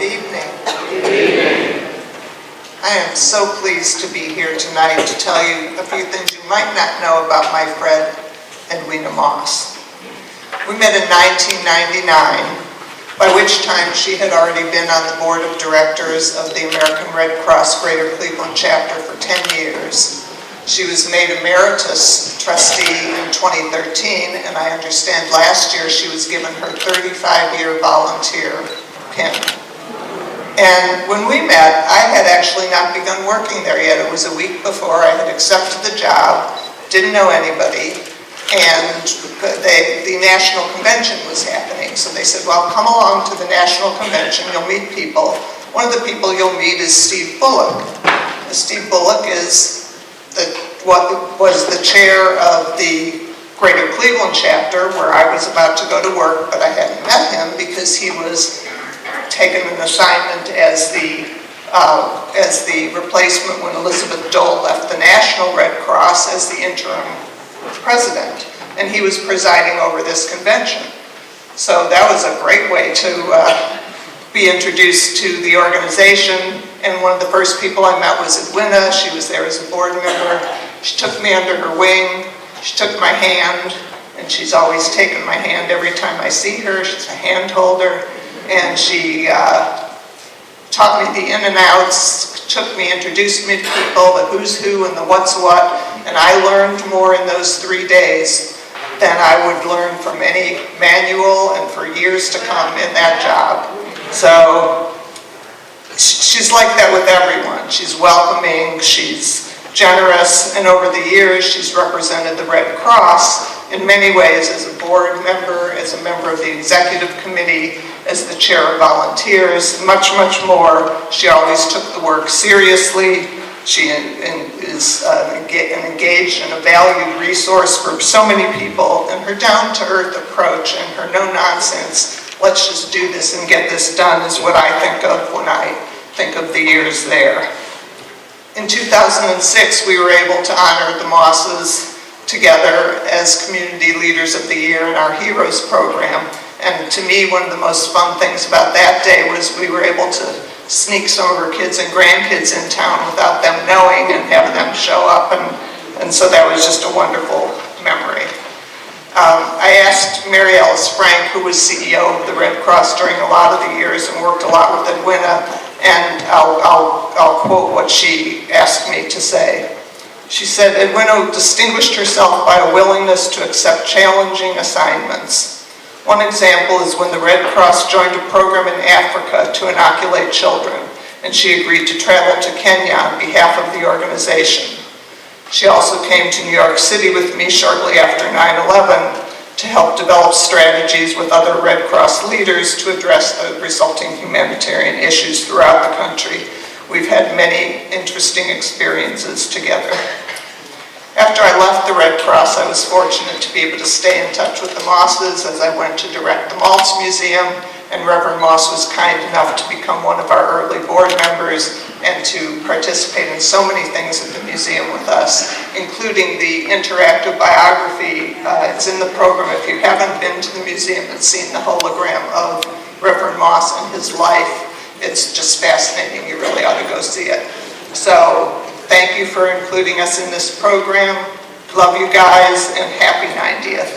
Good evening. I am so pleased to be here tonight to tell you a few things you might not know about my friend, Edwina Moss. We met in 1999, by which time she had already been on the board of directors of the American Red Cross Greater Cleveland chapter for 10 years. She was made emeritus trustee in 2013, and I understand last year she was given her 35-year volunteer pin. And when we met, I had actually not begun working there yet. It was a week before I had accepted the job, didn't know anybody, and the national convention was happening. So they said, well, come along to the national convention, you'll meet people. One of the people you'll meet is Steve Bullock. Steve Bullock is what was the chair of the Greater Cleveland chapter, where I was about to go to work, but I hadn't met him because he was taken an assignment as the replacement when Elizabeth Dole left the National Red Cross as the interim president, and he was presiding over this convention. So that was a great way to be introduced to the organization. And one of the first people I met was Edwina. She was there as a board member. She took me under her wing. She took my hand, and she's always taken my hand every time I see her. She's a hand holder. And she taught me the in and outs, introduced me to people, the who's who and the what's what. And I learned more in those 3 days than I would learn from any manual and for years to come in that job. So she's like that with everyone. She's welcoming, she's generous, and over the years she's represented the Red Cross in many ways as a board member, as a member of the executive committee, as the chair of volunteers, much, much more. She always took the work seriously. She is engaged and a valued resource for so many people, and her down-to-earth approach and her no-nonsense, let's just do this and get this done, is what I think of when I think of the years there. In 2006, we were able to honor the Mosses together as Community Leaders of the Year in our Heroes program. And to me, one of the most fun things about that day was we were able to sneak some of our kids and grandkids in town without them knowing and have them show up. And so that was just a wonderful memory. I asked Mary Alice Frank, who was CEO of the Red Cross during a lot of the years and worked a lot with Edwina, and I'll quote what she asked me to say. She said, Edwina distinguished herself by a willingness to accept challenging assignments. One example is when the Red Cross joined a program in Africa to inoculate children, and she agreed to travel to Kenya on behalf of the organization. She also came to New York City with me shortly after 9/11 to help develop strategies with other Red Cross leaders to address the resulting humanitarian issues throughout the country. We've had many interesting experiences together. After I left the Red Cross, I was fortunate to be able to stay in touch with the Mosses as I went to direct the Maltz Museum, and Reverend Moss was kind enough to become one of our early board members and to participate in so many things at the museum with us, including the interactive biography. It's in the program. If you haven't been to the museum and seen the hologram of Reverend Moss and his life, it's just fascinating. You really ought to go see it. So thank you for including us in this program. Love you guys, and happy 90th.